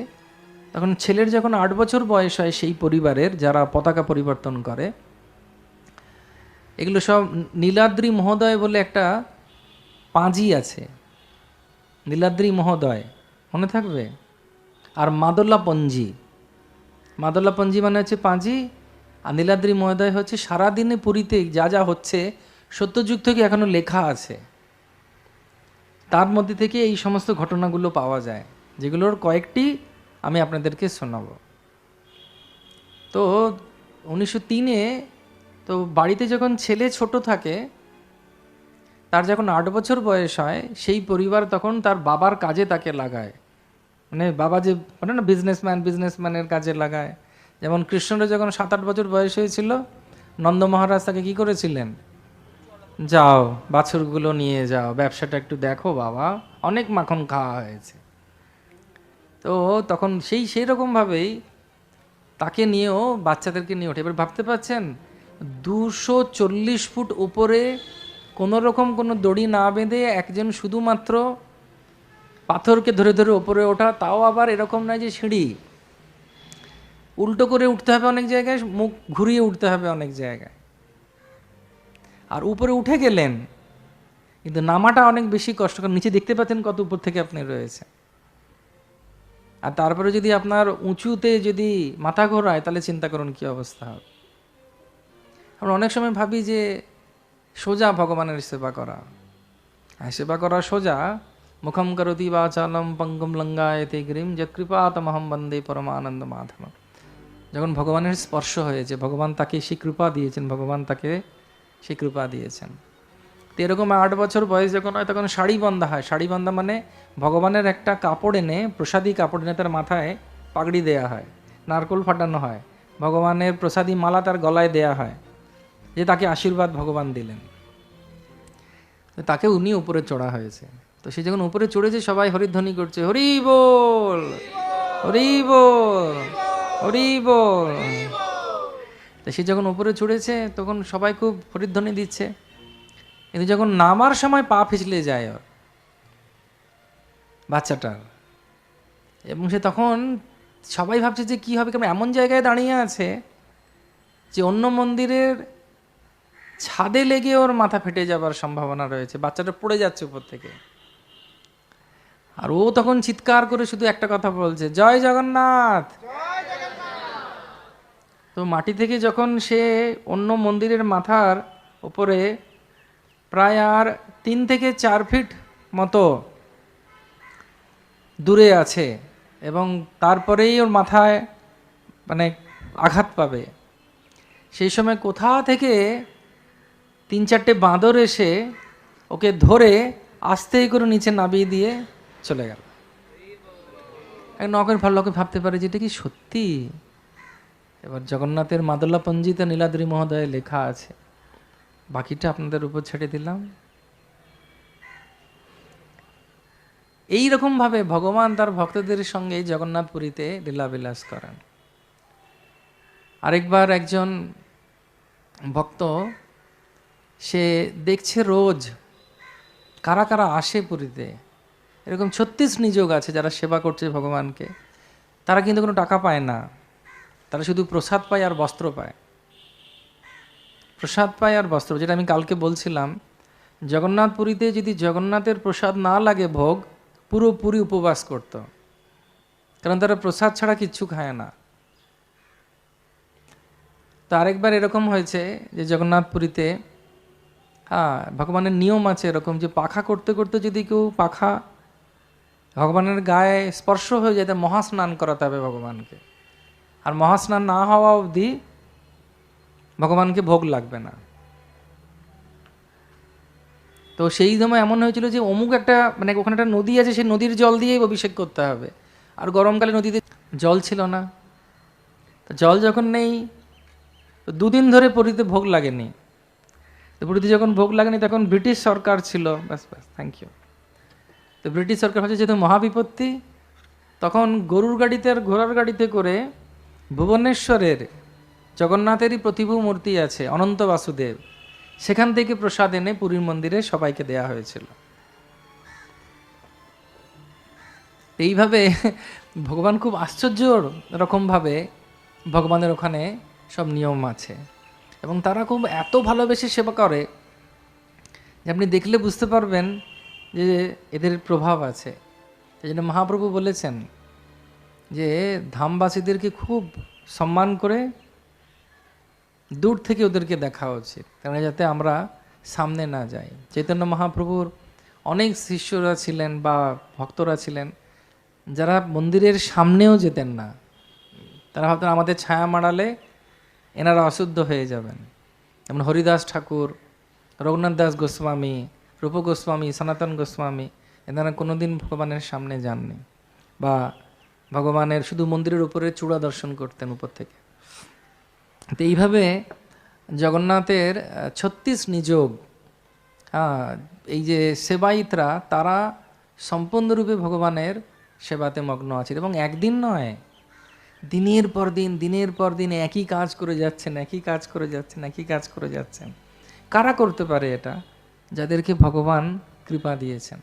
তখন ছেলের যখন 8 বছর বয়স হয়, সেই পরিবারের যারা পতাকা পরিবর্তন করে, এগুলো সব নীলাদ্রি মহোদয় বলে একটা পাঁজি আছে, নীলাদ্রি মহোদয় মনে থাকবে, আর মাদলা পঞ্জি। মাদলা পঞ্জি মানে হচ্ছে পাঁজি, আর নীলাদ্রি মহোদয় হচ্ছে সারাদিনে পুরীতে যা যা হচ্ছে সত্যযুগ থেকে এখনো লেখা আছে, তার মধ্যে থেকে এই সমস্ত ঘটনাগুলো পাওয়া যায়, যেগুলোর কয়েকটি আমি আপনাদেরকে শোনাব। তো 1903-এ তো বাড়িতে যখন ছেলে ছোট থাকে, তার যখন 8 বছর বয়স হয়, সেই পরিবার তখন তার বাবার কাজে তাকে লাগায়। মানে বাবা যে বলে না বিজনেসম্যানের কাজে লাগায়, যেমন কৃষ্ণের যখন 7-8 বছর বয়স হয়েছিল, নন্দ মহারাজ তাকে কি করেছিলেন, যাও বাছুরগুলো নিয়ে যাও, ব্যবসাটা একটু দেখো বাবা, অনেক মাখন খাওয়া হয়েছে। তো তখন সেই রকমভাবেই তাকে নিয়েও বাচ্চাদেরকে নিয়ে ওঠে। এবার ভাবতে পারছেন 240 ফুট উপরে কোনো রকম কোনো দড়ি না বেঁধে একজন শুধুমাত্র পাথরকে ধরে ধরে ওপরে ওঠা, তাও আবার এরকম নয় যে সিঁড়ি, উল্টো করে উঠতে হবে অনেক জায়গায়, মুখ ঘুরিয়ে উঠতে হবে অনেক জায়গায়। আর উপরে উঠে গেলেন, কিন্তু নামাটা অনেক বেশি কষ্টকর। নিচে দেখতে পাচ্ছেন কত উপর থেকে আপনি রয়েছে, আর তারপরে যদি আপনার উঁচুতে যদি মাথা ঘোরায় তাহলে চিন্তা করুন কি অবস্থা হবে। আমরা অনেক সময় ভাবি যে সোজা ভগবানের সেবা করা, হ্যাঁ সেবা করা সোজা, মুখম করতি বাচালম পঙ্গম লঙ্গায়তে গিরিম যৎকৃপাতমহম বন্দে পরমানন্দ মাধব। যখন ভগবানের স্পর্শ হয়েছে, ভগবান তাকে সেই কৃপা দিয়েছেন, ভগবান তাকে সেই কৃপা দিয়েছেন। তো এরকম 8 বছর বয়স যখন হয় তখন শাড়ি বন্ধা হয়। শাড়ি বন্ধা মানে ভগবানের একটা কাপড় এনে, প্রসাদী কাপড় এনে তার মাথায় পাগড়ি দেয়া হয়, নারকোল ফাটানো হয়, ভগবানের প্রসাদী মালা তার গলায় দেয়া হয়, যে তাকে আশীর্বাদ ভগবান দিলেন। তো তাকে উনি উপরে চড়া হয়েছে। তো সে যখন উপরে চড়েছে সবাই হরিধ্বনি করছে, হরি বল হরি বল হরি বল। তো সে যখন উপরে চড়েছে তখন সবাই খুব হরিধ্বনি দিচ্ছে, কিন্তু যখন নামার সময় পা পিছলে যায় ওর বাচ্চাটার, এবং সে তখন সবাই ভাবছে যে কী হবে, কারণ এমন জায়গায় দাঁড়িয়ে আছে যে অন্য মন্দিরের ছাদে লেগে ওর মাথা ফেটে যাবার সম্ভাবনা রয়েছে, বাচ্চাটা পড়ে যাচ্ছে উপর থেকে। আর ও তখন চিৎকার করে শুধু একটা কথা বলছে, জয় জগন্নাথ। তো মাটি থেকে যখন সে অন্য মন্দিরের মাথার উপরে প্রায় আর 3 থেকে 4 ফিট মতো দূরে আছে, এবং তারপরেই ওর মাথায় মানে আঘাত পাবে, সেই সময় কোথা থেকে 3-4টে বাঁদর এসে ওকে ধরে আস্তে করে নিচে নামিয়ে দিয়ে চলে গেল। নকের ভালো লোকে ভাবতে পারে যে এটা কি সত্যি। এবার জগন্নাথের মাদলা পঞ্জিতে নীলাদ্রি মহোদয়ে লেখা আছে, বাকিটা আপনাদের উপর ছেড়ে দিলাম। এই রকমভাবে ভগবান তার ভক্তদের সঙ্গে জগন্নাথপুরীতে লীলাবিলাস করেন। আরেকবার একজন ভক্ত সে দেখছে রোজ কারা কারা আসে পুরীতে, এরকম 36 নিযোগ আছে যারা সেবা করছে ভগবানকে, তারা কিন্তু কোনো টাকা পায় না, তারা শুধু প্রসাদ পায় আর বস্ত্র পায়, প্রসাদ পায় আর বস্ত্র। যেটা আমি কালকে বলছিলাম, জগন্নাথপুরীতে যদি জগন্নাথের প্রসাদ না লাগে ভোগ, পুরোপুরি উপবাস করত, কারণ তারা প্রসাদ ছাড়া কিচ্ছু খায় না। তো আরেকবার এরকম হয়েছে যে জগন্নাথপুরীতে, হ্যাঁ ভগবানের নিয়ম আছে এরকম যে পাখা করতে করতে যদি কেউ পাখা ভগবানের গায়ে স্পর্শ হয়ে যায়, মহাস্নান করাতে হবে ভগবানকে, আর মহাস্নান না হওয়া অবধি ভগবানকে ভোগ লাগবে না। তো সেই সময় এমন হয়েছিল যে অমুক একটা মানে ওখানে একটা নদী আছে, সেই নদীর জল দিয়েই অভিষেক করতে হবে, আর গরমকালে নদীতে জল ছিল না। তো জল যখন নেই, তো 2 দিন ধরে পুরীতে ভোগ লাগেনি। তো পুরীতে যখন ভোগ লাগেনি তখন ব্রিটিশ সরকার ছিল, ব্যাস থ্যাংক ইউ। তো ব্রিটিশ সরকার হচ্ছে যেহেতু মহাবিপত্তি, তখন গরুর গাড়িতে আর ঘোড়ার গাড়িতে করে ভুবনেশ্বরের জগন্নাথেরই প্রতিভু মূর্তি আছে অনন্ত বাসুদেব, সেখান থেকে প্রসাদ এনে পুরীর মন্দিরে সবাইকে দেয়া হয়েছিল। এইভাবে ভগবান খুব আশ্চর্য রকমভাবে ভগবানের ওখানে সব নিয়ম আছে, এবং তারা খুব এত ভালোবেসে সেবা করে যে আপনি দেখলে বুঝতে পারবেন যে এদের প্রভাব আছে। এই জন্য মহাপ্রভু বলেছেন যে ধামবাসীদেরকে খুব সম্মান করে দূর থেকে ওদেরকে দেখা উচিত, কারণ যাতে আমরা সামনে না যাই। চৈতন্য মহাপ্রভুর অনেক শিষ্যরা ছিলেন বা ভক্তরা ছিলেন যারা মন্দিরের সামনেও যেতেন না, তারা ভাবতেন আমাদের ছায়া মাড়ালে এনারা অশুদ্ধ হয়ে যাবেন। যেমন হরিদাস ঠাকুর, রঘুনাথ দাস গোস্বামী, রূপ গোস্বামী, সনাতন গোস্বামী, এনারা কোনোদিন ভগবানের সামনে যাননি। বা ভগবানের শুধু মন্দিরের উপরে চূড়া দর্শন করতেন উপর থেকে। তো এইভাবে জগন্নাথের 36 নিযোগ, হ্যাঁ, এই যে সেবায়িতরা তারা সম্পূর্ণরূপে ভগবানের সেবাতে মগ্ন আছেন এবং একদিন নয়, দিনের পর দিন দিনের পর দিন একই কাজ করে যাচ্ছেন, একই কাজ করে যাচ্ছেন, একই কাজ করে যাচ্ছেন। কারা করতে পারে এটা? যাদেরকে ভগবান কৃপা দিয়েছেন।